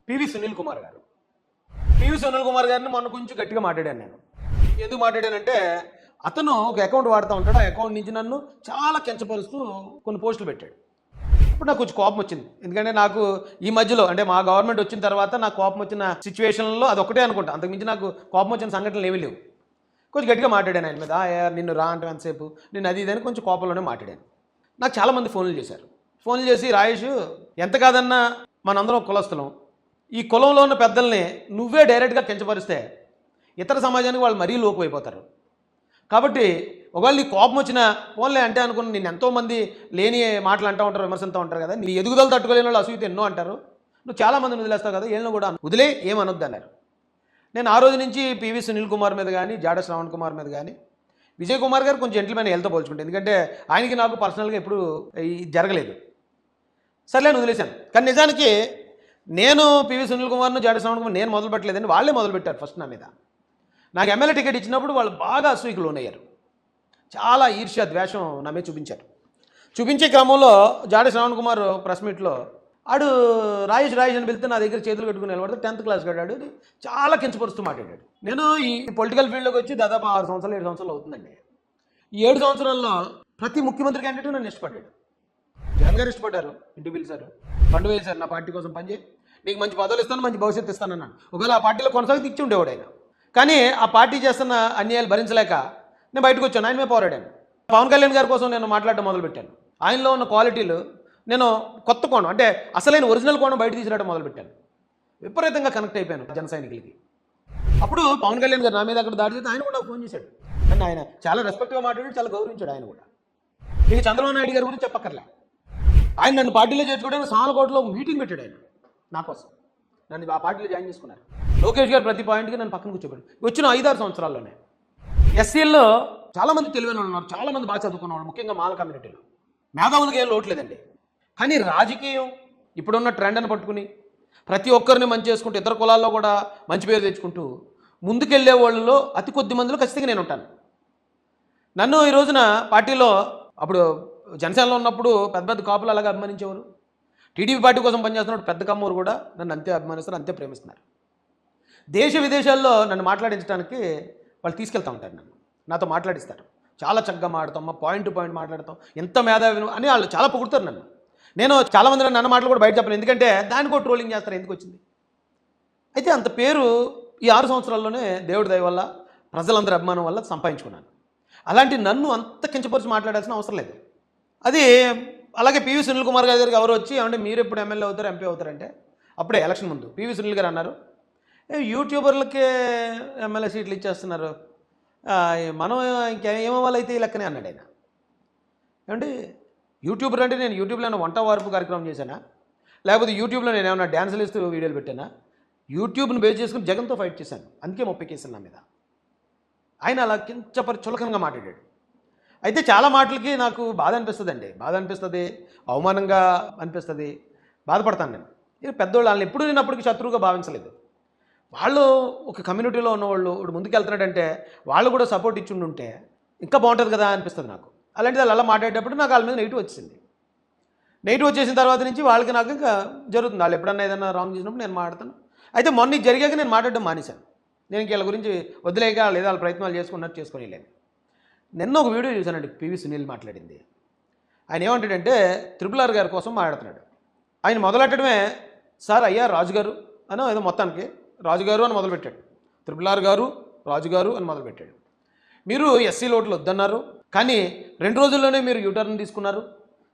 PV Sunil Kumar గారు. PV Sunil Kumar గారిని మొన్న కొంచెం గట్టిగా మాట్లాడాను నేను. ఎందుకు మాట్లాడానంటే అతను ఒక అకౌంట్ వాడుతూ ఉంటాడు. ఆ అకౌంట్ నుంచి నన్ను చాలా కించపరుస్తూ కొన్ని పోస్టులు పెట్టాడు. ఇప్పుడు నాకు కొంచెం కోపం వచ్చింది. ఎందుకంటే నాకు ఈ మధ్యలో అంటే మా గవర్నమెంట్ వచ్చిన తర్వాత నాకు కోపం వచ్చిన సిచ్యువేషన్లో అది ఒకటే అనుకుంటా. అంతకుమించి నాకు కోపం వచ్చిన సంఘటనలు ఏమీ లేవు. కొంచెం గట్టిగా మాట్లాడాను ఆయన మీద. నిన్ను రా అంటే ఎంతసేపు నేను అది ఇదని కొంచెం కోపంలోనే మాట్లాడాను. నాకు చాలామంది ఫోన్లు చేశారు. ఫోన్లు చేసి రాయేష్ ఎంత కాదన్నా మనందరం కులస్థలం, ఈ కులంలో ఉన్న పెద్దల్ని నువ్వే డైరెక్ట్గా కించపరిస్తే ఇతర సమాజానికి వాళ్ళు మరీ లోపు అయిపోతారు. కాబట్టి ఒకవేళ నీ కోపం వచ్చినా ఫోన్లే అంటే అనుకుని నేను ఎంతోమంది లేని మాటలు అంటూ ఉంటారు, విమర్శిస్తూ ఉంటారు కదా. నీ ఎదుగుదల తట్టుకోలేని వాళ్ళు అసూయత ఎన్నో అంటారు. నువ్వు చాలామందిని వదిలేస్తావు కదా, వీళ్ళని కూడా వదిలే ఏమనొద్దు అన్నారు. నేను ఆ రోజు నుంచి పివి సునీల్ కుమార్ మీద కానీ, జాడ శ్రావణ్ కుమార్ మీద కానీ, విజయ్ కుమార్ గారు కొంచెం జెంటిల్మెన్ హెల్త్ పోల్చుకుంటే, ఎందుకంటే ఆయనకి నాకు పర్సనల్గా ఎప్పుడు జరగలేదు. సర్లే అని వదిలేశాను. కానీ నిజానికి నేను పివి సునీల్ కుమార్ను, జాడ శ్రావణ్ కుమార్ నేను మొదలు పెట్టలేదని వాళ్ళే మొదలుపెట్టారు ఫస్ట్ నా మీద. నాకు ఎమ్మెల్యే టికెట్ ఇచ్చినప్పుడు వాళ్ళు బాగా అసూయకు లోనయ్యారు. చాలా ఈర్ష్య ద్వేషం నా మీద చూపించారు. చూపించే క్రమంలో జాడ శ్రావణ్ కుమార్ ప్రెస్ మీట్లో ఆడు రాయేష్ అని పిలిస్తే నా దగ్గర చేతులు కట్టుకుని నిలబడితే 10th క్లాస్ గడాడు చాలా కించపరుస్తూ మాట్లాడాడు. నేను ఈ పొలిటికల్ ఫీల్డ్లోకి వచ్చి దాదాపు 6 సంవత్సరాలు 7 సంవత్సరాలు అవుతుందండి. ఈ 7 సంవత్సరాల్లో ప్రతి ముఖ్యమంత్రి క్యాండిడేట్ నన్ను ఇష్టపడ్డాడు. జగన్ గారు ఇష్టపడ్డారు, ఇంటికి పిలిచారు, ఫండ్ వేశారు, నా పార్టీ కోసం పనిచేయి, నీకు మంచి పదవులు ఇస్తాను, మంచి భవిష్యత్తు ఇస్తానన్నాను. ఒకవేళ ఆ పార్టీలో కొనసాగితే ఇచ్చి ఉండేవాడు ఆయన. కానీ ఆ పార్టీ చేస్తున్న అన్యాయాలు భరించలేక నేను బయటకు వచ్చాను. ఆయన మీద పోరాడాను. పవన్ కళ్యాణ్ గారి కోసం నేను మాట్లాడడం మొదలుపెట్టాను. ఆయనలో ఉన్న క్వాలిటీలు నేను కొత్త కోణం అంటే అసలైన ఒరిజినల్ కోణం బయట తీసుకురావడం మొదలుపెట్టాను. విపరీతంగా కనెక్ట్ అయిపోయాను జన సైనికులకి. అప్పుడు పవన్ కళ్యాణ్ గారు నా మీద అక్కడ దాడి చేస్తే ఆయన కూడా ఫోన్ చేశాడు. కానీ ఆయన చాలా రెస్పెక్ట్గా మాట్లాడి చాలా గౌరవించాడు. ఆయన కూడా మీకు చంద్రబాబు నాయుడు గారి గురించి చెప్పక్కర్లే. ఆయన నన్ను పార్టీలో చేర్చుకోవడానికి సాలకోటలో మీటింగ్ పెట్టాడు ఆయన నా కోసం. నన్ను ఆ పార్టీలో జాయిన్ చేసుకున్నారు. లోకేష్ గారు ప్రతి పాయింట్కి నన్ను పక్కన కూర్చోబెట్టి వచ్చిన 5-6 సంవత్సరాల్లోనే ఎస్సీల్లో చాలామంది తెలివైన వాళ్ళు ఉన్నారు, చాలామంది బాగా చదువుకున్న వాళ్ళు, ముఖ్యంగా మాల కమ్యూనిటీలో మేధావులకి ఏం లోట్లేదండి. కానీ రాజకీయం ఇప్పుడున్న ట్రెండ్ని పట్టుకుని ప్రతి ఒక్కరిని మంచి చేసుకుంటూ ఇతర కులాల్లో కూడా మంచి పేరు తెచ్చుకుంటూ ముందుకెళ్లే వాళ్ళలో అతి కొద్ది మందిలో ఖచ్చితంగా నేను ఉంటాను. నన్ను ఈ రోజున పార్టీలో అప్పుడు జనసేనలో ఉన్నప్పుడు పెద్ద పెద్ద కాపులు అలాగే అభిమానించేవారు. టీడీపీ పార్టీ కోసం పనిచేస్తున్నప్పుడు పెద్ద కమ్మూరు కూడా నన్ను అంతే అభిమానిస్తారు, అంతే ప్రేమిస్తున్నారు. దేశ విదేశాల్లో నన్ను మాట్లాడించడానికి వాళ్ళు తీసుకెళ్తూ ఉంటారు. నాతో మాట్లాడిస్తారు. చాలా చక్కగా మాట్లాడతాం, పాయింట్ టు పాయింట్ మాట్లాడతాం, ఎంత మేధావి అని వాళ్ళు చాలా పొగుడుతారు నన్ను. నేను చాలామంది నన్ను మాటలు కూడా బయట చెప్పను, ఎందుకంటే దానికి కూడా ట్రోలింగ్ చేస్తారు, ఎందుకు వచ్చింది. అయితే అంత పేరు ఈ 6 సంవత్సరాల్లోనే దేవుడి దయ వల్ల ప్రజలందరి అభిమానం వల్ల సంపాదించుకున్నాను. అలాంటి నన్ను అంత కించపరిచి మాట్లాడాల్సిన అవసరం లేదు. అది అలాగే పివి సునీల్ కుమార్ గారి దగ్గరికి ఎవరు వచ్చి ఏమంటే మీరు ఎప్పుడు ఎమ్మెల్యే అవుతారు, ఎంపీ అవుతారంటే అప్పుడే ఎలక్షన్ ముందు పివి సునీల్ గారు అన్నారు, యూట్యూబర్లకే ఎమ్మెల్యే సీట్లు ఇచ్చేస్తున్నారు, మనం ఇంకేమవ్వాలైతే ఈ లెక్కనే అన్నాడు ఆయన. ఏమంటే యూట్యూబర్ అంటే నేను యూట్యూబ్లో ఏమైనా వంట వార్పు కార్యక్రమం చేశానా, లేకపోతే యూట్యూబ్లో నేను ఏమైనా డ్యాన్సులు ఇస్తూ వీడియోలు పెట్టానా? యూట్యూబ్ని బేస్ చేసుకుని జగన్తో ఫైట్ చేశాను, అందుకే 30 కేసులు నా మీద. ఆయన అలా కించపరి చులకనగా మాట్లాడాడు. అయితే చాలా మాటలకి నాకు బాధ అనిపిస్తుందండి, బాధ అనిపిస్తుంది, అవమానంగా అనిపిస్తుంది, బాధపడతాను నేను. ఇది పెద్దోళ్ళు వాళ్ళని ఎప్పుడూ నేను అప్పటికి శత్రువుగా భావించలేదు. వాళ్ళు ఒక కమ్యూనిటీలో ఉన్నవాళ్ళు ఇప్పుడు ముందుకు వెళ్తున్నాడంటే వాళ్ళు కూడా సపోర్ట్ ఇచ్చి ఉంటే ఇంకా బాగుంటుంది కదా అనిపిస్తుంది నాకు. అలాంటిది వాళ్ళు అలా మాట్లాడేటప్పుడు నాకు వాళ్ళ మీద నెగిటివ్ వచ్చింది. నెగిటివ్ వచ్చేసిన తర్వాత నుంచి వాళ్ళకి నాకు ఇంకా జరుగుతుంది. వాళ్ళు ఎప్పుడన్నా ఏదైనా రాంగ్ చేసినప్పుడు నేను మాట్లాడతాను. అయితే మొన్న జరిగాక నేను మాట్లాడడం మానేశాను. నేను వీళ్ళ గురించి వదిలేక లేదా వాళ్ళ ప్రయత్నాలు చేసుకున్నట్టు చేసుకొని లేదు. నిన్న ఒక వీడియో చూశానండి, పివి సునీల్ మాట్లాడింది. ఆయన ఏమంటాడంటే RRR గారి కోసం మాట్లాడుతున్నాడు. ఆయన మొదలెట్టడమే సార్ అయ్యా రాజుగారు అని ఏదో మొత్తానికి రాజుగారు అని మొదలుపెట్టాడు. RRR గారు రాజుగారు అని మొదలుపెట్టాడు. మీరు ఎస్సీ ఓట్లు వద్దన్నారు, కానీ 2 రోజుల్లోనే మీరు యూటర్న్ తీసుకున్నారు.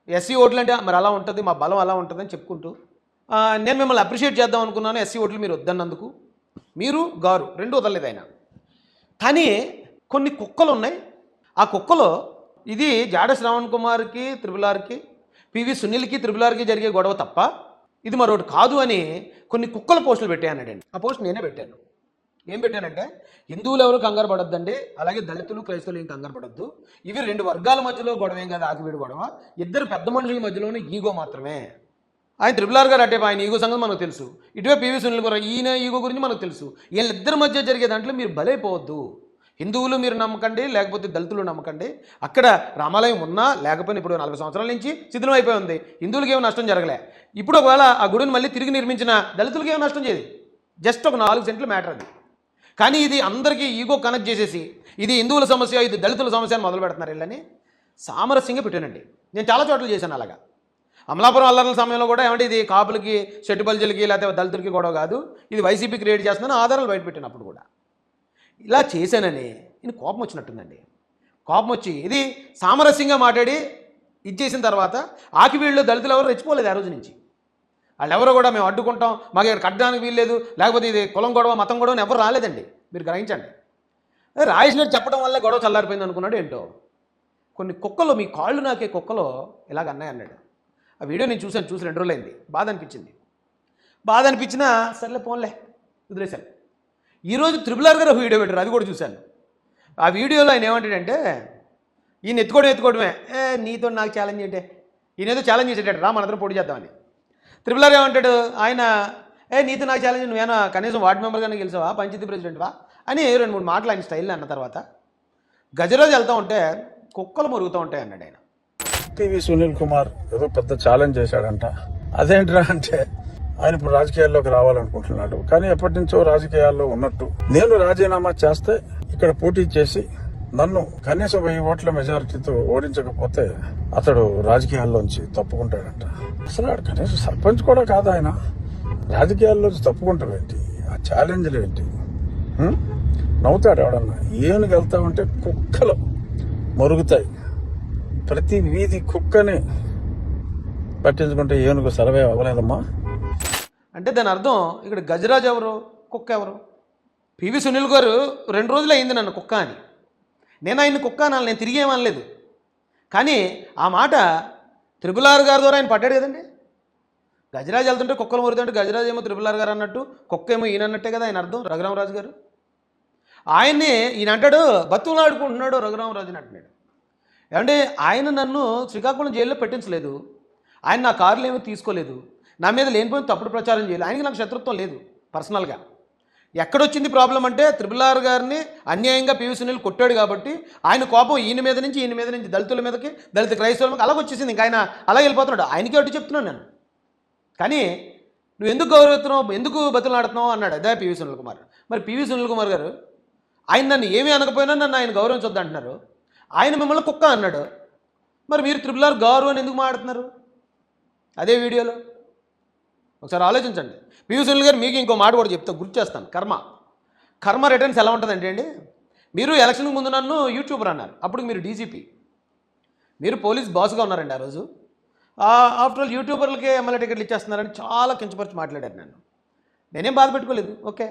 ఎస్సీ ఓట్లు అంటే మరి అలా ఉంటుంది, మా బలం అలా ఉంటుంది అని చెప్పుకుంటూ నేను మిమ్మల్ని అప్రిషియేట్ చేద్దాం అనుకున్నాను, ఎస్సీ ఓట్లు మీరు వద్దన్నందుకు. మీరు గారు 2 వదలలేదు ఆయన. కానీ కొన్ని కుక్కలు ఉన్నాయి, ఆ కుక్కలో ఇది జాడ శ్రావణ్ కుమార్కి RRRకి పివి సునీల్కి RRRకి జరిగే గొడవ తప్ప ఇది మరొకటి కాదు అని కొన్ని కుక్కల పోస్టులు పెట్టానండి. ఆ పోస్ట్ నేనే పెట్టాను. ఏం పెట్టానంటే హిందువులు ఎవరు కంగారు పడొద్దండి, అలాగే దళితులు క్రైస్తవులు ఏం కంగారు పడొద్దు, ఇవి 2 వర్గాల మధ్యలో గొడవ ఏం కాదు, ఆకివీడు గొడవ, 2 పెద్ద మనుషుల మధ్యలోనే ఈగో మాత్రమే. ఆయన RRR గారు అంటే ఆయన ఈగో సంగతి మనకు తెలుసు, ఇటువే పివి సునీల్ గారు ఈయన ఈగో గురించి మనకు తెలుసు. వీళ్ళిద్దరి మధ్య జరిగే దాంట్లో మీరు బలైపోవద్దు. హిందువులు మీరు నమ్మకండి, లేకపోతే దళితులు నమ్మకండి, అక్కడ రామాలయం ఉన్నా లేకపోయినా ఇప్పుడు 40 సంవత్సరాల నుంచి శిథిలం అయిపోయి ఉంది. హిందువులకి ఏమో నష్టం జరగలే. ఇప్పుడు ఒకవేళ ఆ గుడిని మళ్ళీ తిరిగి నిర్మించిన దళితులకి ఏమో నష్టం చేయదు. జస్ట్ ఒక 4 సెంట్లు మ్యాటర్ అది. కానీ ఇది అందరికీ ఈగో కనెక్ట్ చేసేసి ఇది హిందువుల సమస్య, ఇది దళితుల సమస్య అని మొదలు పెడుతున్నారు. వీళ్ళని సామరస్యంగా పెట్టానండి. నేను చాలా చోట్ల చేశాను అలాగా. అమలాపురం అల్లర్ల సమయంలో కూడా ఏమంటే ఇది కాపులకి, చెట్టుబల్జలకి, లేకపోతే దళితులకి గొడవ కాదు, ఇది వైసీపీ క్రియేట్ చేస్తుందని ఆధారాలు బయటపెట్టినప్పుడు కూడా ఇలా చేశానని ఈయన కోపం వచ్చినట్టుందండి. కోపం వచ్చి ఇది సామరస్యంగా మాట్లాడి ఇది చేసిన తర్వాత వీళ్ళు దళితులు ఎవరు రెచ్చిపోలేదు ఆ రోజు నుంచి. వాళ్ళు ఎవరో కూడా మేము అడ్డుకుంటాం, మాకు ఇక్కడ కట్టడానికి వీల్లేదు, లేకపోతే ఇది కులం గొడవ, మతం గొడవ ఎవరు రాలేదండి. మీరు గ్రహించండి. రాజేశ్వరి చెప్పడం వల్ల గొడవ చల్లారిపోయింది అనుకున్నాడు ఏంటో. కొన్ని కుక్కలు, మీ కాళ్ళు నాకే కుక్కలో ఇలాగ అన్నాయి అన్నాడు. ఆ వీడియో నేను చూసి 2 రోజులైంది. బాధ అనిపించినా సర్లే పోన్లే వదిలేశాను. ఈరోజు త్రిపుల్ గారు వీడియో పెట్టారు, అది కూడా చూశాను. ఆ వీడియోలో ఆయన ఏమంటాడంటే ఈయన ఎత్తుకోవడమే, నీతో నాకు ఛాలెంజ్ అంటే ఈయన ఏదో ఛాలెంజ్ చేసేటాడు, రా మనందరం పోటీ చేద్దామని. త్రిపుల్ ఆర్ ఏమంటాడు ఆయన, నీతో నాకు ఛాలెంజ్, నువ్వేనా కనీసం వార్డు మెంబర్గానే గెలిచావా, పంచాయతీ ప్రెసిడెంట్వా అని 2-3 మాటలు ఆయన స్టైల్లో అన్న తర్వాత గజరాజు వెళ్తూ ఉంటే కుక్కలు మురుగుతూ ఉంటాయి అన్నాడు ఆయన. పివి సునీల్ కుమార్ ఏదో పెద్ద ఛాలెంజ్ చేశాడంట. అదేంట్రా అంటే ఆయన ఇప్పుడు రాజకీయాల్లోకి రావాలనుకుంటున్నాడు, కానీ ఎప్పటి నుంచో రాజకీయాల్లో ఉన్నట్టు. నేను రాజీనామా చేస్తే ఇక్కడ పోటీ చేసి నన్ను కనీసం 1000 ఓట్ల మెజారిటీతో ఓడించకపోతే అతడు రాజకీయాల్లోంచి తప్పుకుంటాడంట. అసలు ఆడు కనీసం సర్పంచ్ కూడా కాదు ఆయన, రాజకీయాల్లోంచి తప్పుకుంటాడు ఏంటి, ఆ ఛాలెంజ్లు ఏంటి? నవ్వుతాడు ఎవడన్నా. ఏనుగు వెళ్తామంటే కుక్కలు మరుగుతాయి. ప్రతి వీధి కుక్కని పట్టించుకుంటే ఏనుగు సర్వే అవ్వలేదమ్మా. అంటే దాని అర్థం ఇక్కడ గజరాజు ఎవరు, కుక్క ఎవరు? పివి సునీల్ గారు 2 రోజులు అయింది నన్ను కుక్క అని. నేను ఆయన కుక్క అనాలి, నేను తిరిగి ఏమనలేదు. కానీ ఆ మాట త్రిపుల్ ఆర్ గారి ద్వారా ఆయన పడ్డాడు కదండి. గజరాజు వెళ్తుంటే కుక్కలు మురుగుతుంటే గజరాజు ఏమో త్రిపుల్ ఆర్ గారు అన్నట్టు, కుక్క ఏమో ఈయన అన్నట్టే కదా ఆయన అర్థం. రఘురామరాజు గారు ఆయన్ని ఈయన అంటాడు, బతుకులాడుకుంటున్నాడు రఘురామరాజుని అంటున్నాడు. ఏమంటే ఆయన నన్ను శ్రీకాకుళం జైల్లో పెట్టించలేదు, ఆయన నా కార్లు ఏమీ తీసుకోలేదు, నా మీద లేనిపోయిన తప్పుడు ప్రచారం చేయలేదు, ఆయనకి నాకు శత్రుత్వం లేదు పర్సనల్గా. ఎక్కడొచ్చింది ప్రాబ్లం అంటే త్రిపుల్ ఆర్ గారిని అన్యాయంగా పివి సునీల్ కొట్టాడు కాబట్టి ఆయన కోపం ఈయన మీద నుంచి దళితుల మీదకి, దళిత క్రైస్తవుల మీదకి అలాగ వచ్చేసింది. ఇంకా ఆయన అలా వెళ్ళిపోతున్నాడు. ఆయనకి ఒకటి చెప్తున్నాను నేను. కానీ నువ్వు ఎందుకు గౌరవిస్తున్నావు, ఎందుకు బతులాడుతున్నావు అన్నాడు అదే పివి సునీల్ కుమార్. మరి పివి సునీల్ కుమార్ గారు ఆయన నన్ను ఏమీ అనకపోయినా నన్ను ఆయన గౌరవించొద్దు అంటున్నారు. ఆయన మిమ్మల్ని కుక్క అన్నాడు. మరి మీరు త్రిపుల్ ఆర్ గారు అని ఎందుకు మాట్లాడుతున్నారు అదే వీడియోలో? ఒకసారి ఆలోచించండి. పివి సునీల్ గారు మీకు ఇంకో మాట కూడా చెప్తా, గుర్తు చేస్తాను. కర్మ రిటర్న్స్ ఎలా ఉంటుందంటే అండి, మీరు ఎలక్షన్కి ముందు నన్ను యూట్యూబర్ అన్నారు, అప్పుడు మీరు డీజీపీ, మీరు పోలీస్ బాస్గా ఉన్నారండి ఆ రోజు. ఆఫ్టర్ ఆల్ యూట్యూబర్లకే ఎమ్మెల్యే టికెట్లు ఇచ్చేస్తున్నారని చాలా కించపరిచి మాట్లాడారు. నేనేం బాధ పెట్టుకోలేదు, ఓకే.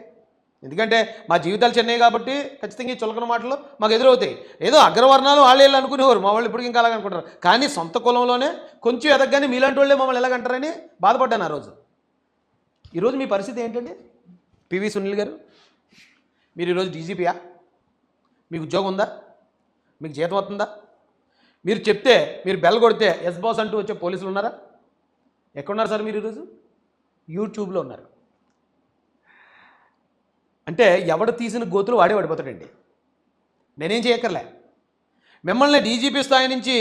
ఎందుకంటే మా జీవితాలు చిన్నవి కాబట్టి ఖచ్చితంగా ఈ చులకన మాటలు మాకు ఎదురవుతాయి. ఏదో అగ్రవర్ణాలు వాళ్ళు అనుకునేవారు, మా వాళ్ళు ఇప్పుడు ఇంకా అలాగనుకుంటారు. కానీ సొంత కులంలోనే కొంచెం ఎదగగానే మీలాంటి వాళ్ళే మమ్మల్ని ఎలాగంటారని బాధపడ్డాను ఆ రోజు. ఈరోజు మీ పరిస్థితి ఏంటండి? పివి సునీల్ గారు, మీరు ఈరోజు డీజీపీయా? మీకు ఉద్యోగం ఉందా? మీకు జీతం వస్తుందా? మీరు చెప్తే, మీరు బెల్ కొడితే ఎస్ బాస్ అంటూ వచ్చే పోలీసులు ఉన్నారా? ఎక్కడున్నారు సార్ మీరు ఈరోజు? యూట్యూబ్లో ఉన్నారు. అంటే ఎవడు తీసిన గోతులు వాడే పడిపోతాడండి. నేనేం చేయక్కర్లే. మిమ్మల్ని డీజీపీ స్థాయి నుంచి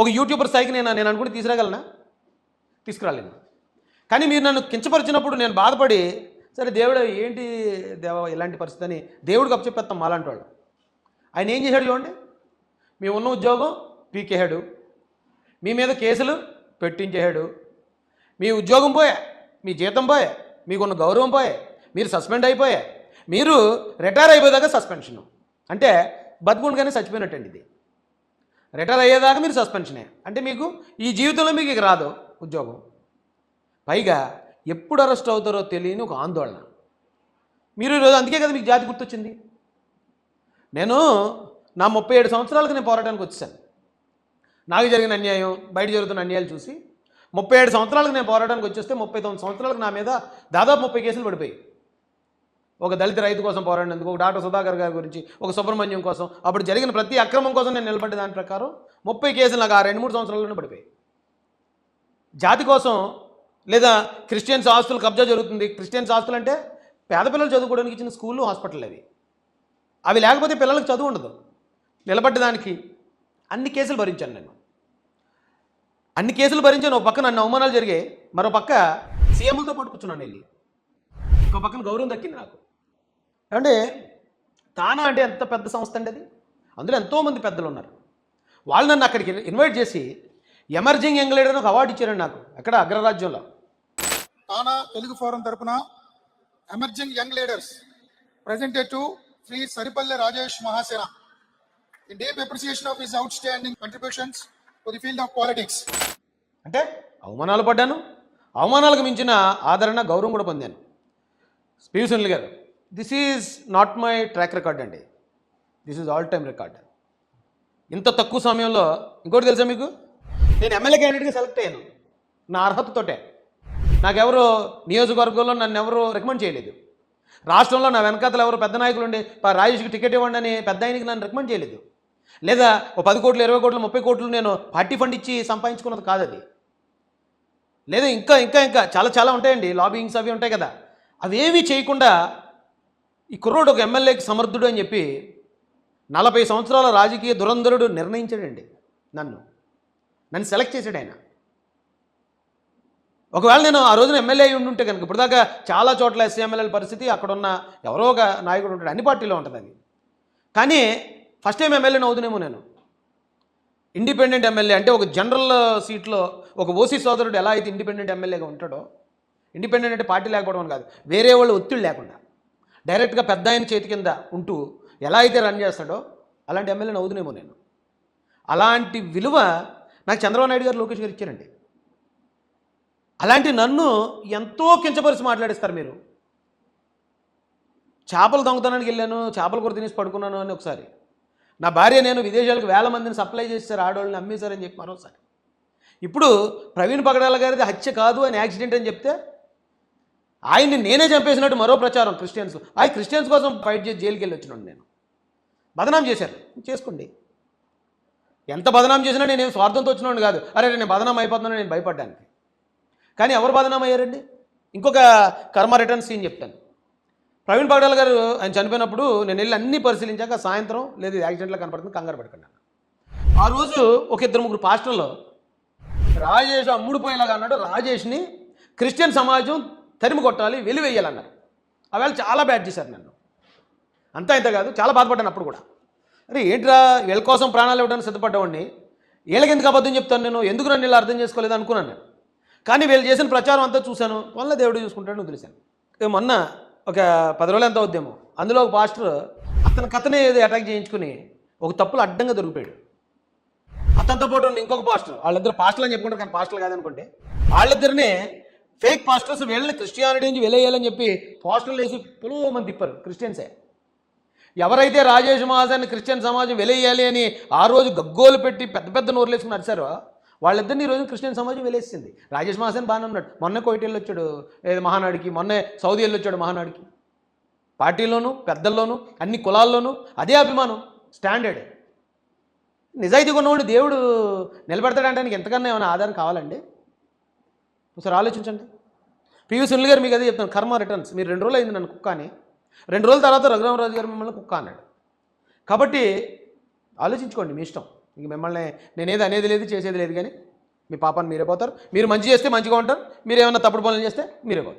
ఒక యూట్యూబర్ స్థాయికి నేను అనుకుంటే తీసుకురాగలనా? తీసుకురాలేను. కానీ మీరు నన్ను కించపరిచినప్పుడు నేను బాధపడి, సరే దేవుడు ఏంటి దేవ ఇలాంటి పరిస్థితి అని దేవుడికి అప్పచెప్పేస్తాం మాలాంటి వాళ్ళు. ఆయన ఏం చేశాడు చూడండి, మీ ఉన్న ఉద్యోగం పీకేశాడు, మీ మీద కేసులు పెట్టించేశాడు, మీ ఉద్యోగం పోయా, మీ జీతం పోయా, మీకున్న గౌరవం పోయా, మీరు సస్పెండ్ అయిపోయా, మీరు రిటైర్ అయిపోయేదాకా సస్పెన్షను. అంటే బతుకుండగానే చచ్చిపోయినట్టండి ఇది. రిటైర్ అయ్యేదాకా మీరు సస్పెన్షనే. అంటే మీకు ఈ జీవితంలో మీకు ఇక రాదు ఉద్యోగం. పైగా ఎప్పుడు అరెస్ట్ అవుతారో తెలియని ఒక ఆందోళన. మీరు ఈరోజు అందుకే కదా మీకు జాతి గుర్తొచ్చింది. నేను నా 37 సంవత్సరాలకు నేను పోరాటానికి వచ్చేసాను. నాకు జరిగిన అన్యాయం, బయట జరుగుతున్న అన్యాయాలు చూసి 37 సంవత్సరాలకు నేను పోరాటానికి వచ్చేస్తే 39 సంవత్సరాలకు నా మీద దాదాపు 30 కేసులు పడిపోయి. ఒక దళిత రైతు కోసం పోరాడినందుకు, ఒక డాక్టర్ సుధాకర్ గారి గురించి, ఒక సుబ్రహ్మణ్యం కోసం, అప్పుడు జరిగిన ప్రతి అక్రమం కోసం నేను నిలబడ్డ దాని ప్రకారం 30 కేసులు నాకు ఆ 2-3 సంవత్సరాల్లోనే పడిపోయి. జాతి కోసం, లేదా క్రిస్టియన్స్ ఆస్తులు కబ్జా జరుగుతుంది. క్రిస్టియన్స్ ఆస్తులు అంటే పేద పిల్లలు చదువుకోవడానికి ఇచ్చిన స్కూళ్ళు, హాస్పిటల్ అవి. అవి లేకపోతే పిల్లలకు చదువు ఉండదు. నిలబడ్డదానికి అన్ని కేసులు భరించాను నేను. అన్ని కేసులు భరించాను. ఒక పక్క నన్ను అవమానాలు జరిగాయి, మరో పక్క సీఎంలతో పాటు కూర్చున్నాను వెళ్ళి. ఒక పక్కన గౌరవం దక్కింది నాకు. అంటే తానా అంటే ఎంత పెద్ద సంస్థ అండి అది. అందులో ఎంతోమంది పెద్దలు ఉన్నారు. వాళ్ళు నన్ను అక్కడికి ఇన్వైట్ చేసి ఎమర్జింగ్ యంగ్ లీడర్ ఒక అవార్డు ఇచ్చారండి నాకు, అక్కడ అగ్రరాజ్యంలో. తానా తెలుగు ఫోరం తరపున emerging young leaders presented to Sri Saripalli Rajesh Mahasena in deep appreciation of his outstanding contributions to the field of politics. అంటే అవమానాలు పడ్డాను, అవమానాలకు మించిన ఆదరణ, గౌరవం కూడా పొందాను. పివి సునీల్ గారు, this is not my track record అండి, this is all time record. ఇంత తక్కువ సమయంలో ఇంకోటి తెలుసా మీకు, నేను ఎమ్మెల్యే క్యాండిడేట్గా సెలెక్ట్ అయ్యాను నా అర్హతతోటే. నాకెవరు నియోజకవర్గంలో నన్ను ఎవరు రికమెండ్ చేయలేదు. రాష్ట్రంలో నా వెనకాతలు ఎవరు పెద్ద నాయకులు ఉండి రాజేష్కి టికెట్ ఇవ్వండి అని పెద్ద ఆయనకి నన్ను రికమెండ్ చేయలేదు. లేదా ఓ 10 కోట్లు, 20 కోట్లు, 30 కోట్లు నేను పార్టీ ఫండ్ ఇచ్చి సంపాదించుకున్నది కాదు అది. లేదా ఇంకా ఇంకా ఇంకా చాలా చాలా ఉంటాయండి, లాబింగ్స్ అవి ఉంటాయి కదా. అవేమీ చేయకుండా ఈ కుర్రోడు ఒక ఎమ్మెల్యేకి సమర్థుడు అని చెప్పి 40 సంవత్సరాల రాజకీయ దురంధరుడు నిర్ణయించాడండి. నన్ను సెలెక్ట్ చేశాడు ఆయన. ఒకవేళ నేను ఆ రోజున ఎమ్మెల్యే అయి ఉంటే కనుక ఇప్పటిదాకా చాలా చోట్ల ఎస్ఎమ్మెల్యేల పరిస్థితి, అక్కడ ఉన్న ఎవరో ఒక నాయకుడు ఉంటాడు, అన్ని పార్టీలో ఉంటుంది అది. కానీ ఫస్ట్ టైం ఎమ్మెల్యేని అవుతునేమో నేను. ఇండిపెండెంట్ ఎమ్మెల్యే అంటే ఒక జనరల్ సీట్లో ఒక ఓసీ సోదరుడు ఎలా అయితే ఇండిపెండెంట్ ఎమ్మెల్యేగా ఉంటాడో, ఇండిపెండెంట్ అంటే పార్టీ లేకపోవడం అని కాదు, వేరే వాళ్ళు ఒత్తిడి లేకుండా డైరెక్ట్గా పెద్ద ఆయన చేతి కింద ఉంటూ ఎలా అయితే రన్ చేస్తాడో అలాంటి ఎమ్మెల్యేని అవుతునేమో నేను. అలాంటి విలువ నాకు చంద్రబాబు నాయుడు గారు, లోకేష్ గారు ఇచ్చారండి. అలాంటి నన్ను ఎంతో కించపరిచి మాట్లాడిస్తారు మీరు. చేపలు దొంగతనానికి వెళ్ళాను, చేపల కూర తినేసి పడుకున్నాను అని ఒకసారి. నా భార్య నేను విదేశాలకు 1000 మందిని సప్లై చేశారు, ఆడవాళ్ళని అమ్మేశారని చెప్పి మరోసారి. ఇప్పుడు ప్రవీణ్ పగడాల గారిది హత్య కాదు అని యాక్సిడెంట్ అని చెప్తే ఆయన్ని నేనే చంపేసినట్టు మరో ప్రచారం క్రిస్టియన్స్ కోసం ఫైట్ చేసి జైలుకి వెళ్ళి వచ్చినాడు నేను. బదనాం చేశారు, చేసుకోండి. ఎంత బదనాం చేసినా నేనేం స్వార్థంతో వచ్చినాడు కాదు. అరే నేను బదనాం అయిపోతున్నాను నేను భయపడ్డానికి. కానీ ఎవరు బదనాం అయ్యారండి? ఇంకొక కర్మ రిటర్న్ సీన్ చెప్తాను. ప్రవీణ్ పగడాల గారు ఆయన చనిపోయినప్పుడు నేను వెళ్ళి అన్నీ పరిశీలించాక సాయంత్రం లేదు యాక్సిడెంట్లో కనపడుతుంది, కంగారు పడకండి. ఆ రోజు ఒక 2-3 పాస్టర్లు రాజేష్ అమ్ముడుపోయేలాగా అన్నాడు, రాజేష్ని క్రిస్టియన్ సమాజం తరిమి కొట్టాలి, వెలివేయాలన్నారు. ఆవేళ చాలా బ్యాడ్ చేశారు నన్ను. అంతా ఇంత కాదు, చాలా బాధపడ్డాను అప్పుడు కూడా. అరే ఏంట్రా వీళ్ళ కోసం ప్రాణాలు ఇవ్వడానికి సిద్ధపడ్డవాడిని, వీళ్ళకి ఎందుకు అబద్ధం చెప్తాను నేను, ఎందుకు నన్ను ఇలా అర్థం చేసుకోలేదు అనుకున్నాను నేను. కానీ వీళ్ళు చేసిన ప్రచారం అంతా చూశాను, వల్ల దేవుడు చూసుకుంటాడని వదిలేశాను. మొన్న ఒక 10 రోజులు ఎంత అవుద్దేమో, అందులో ఒక పాస్టర్ అతనే ఏదో అటాక్ చేయించుకుని ఒక తప్పులు అడ్డంగా దొరికిపోయాడు. అతనితో పాటు ఇంకొక పాస్టర్, వాళ్ళిద్దరు పాస్టర్లు అని చెప్పుకుంటారు కానీ పాస్టర్లు కాదనుకుంటే, వాళ్ళిద్దరినే ఫేక్ పాస్టర్స్ వీళ్ళని క్రిస్టియానిటీ నుంచి వెలేయాలని చెప్పి పోస్టర్లు వేసి పులువమని తిప్పారు క్రిస్టియన్సే. ఎవరైతే రాజేష్ మహాజన్ క్రిస్టియన్ సమాజం వెలేయాలి అని ఆ రోజు గగ్గోలు పెట్టి పెద్ద పెద్ద నోర్లు వేసుకుని అరిచారో వాళ్ళిద్దరిని ఈరోజు క్రిస్టియన్ సమాజం వెలేసింది. రాజేష్ మహాజన్ బాగానే ఉన్నాడు, మొన్న కోయిట్ వెళ్ళొచ్చాడు మహానాడికి, మొన్నే సౌదీ వెళ్ళొచ్చాడు మహానాడికి. పార్టీలోనూ పెద్దల్లోనూ అన్ని కులాల్లోనూ అదే అభిమానం, స్టాండర్డ్. నిజాయితీ ఉన్నవాడు దేవుడు నిలబెడతాడంటానికి ఎంతకన్నా ఏమైనా ఆధారం కావాలండి? ఒకసారి ఆలోచించండి. పివి సునీల్ గారు మీకు అదే చెప్తాను, కర్మ రిటర్న్స్. మీరు 2 రోజులు అయింది నన్ను కుక్క అని, 2 రోజుల తర్వాత రఘురామరాజు గారు మిమ్మల్ని కుక్క అన్నాడు. కాబట్టి ఆలోచించుకోండి, మీ ఇష్టం. ఇంక మిమ్మల్ని నేనేది అనేది లేదు, చేసేది లేదు. కానీ మీ పాపాన్ని మీరే పోతారు. మీరు మంచి చేస్తే మంచిగా ఉంటారు, మీరు ఏమైనా తప్పుడు పనులు చేస్తే మీరే పోతారు.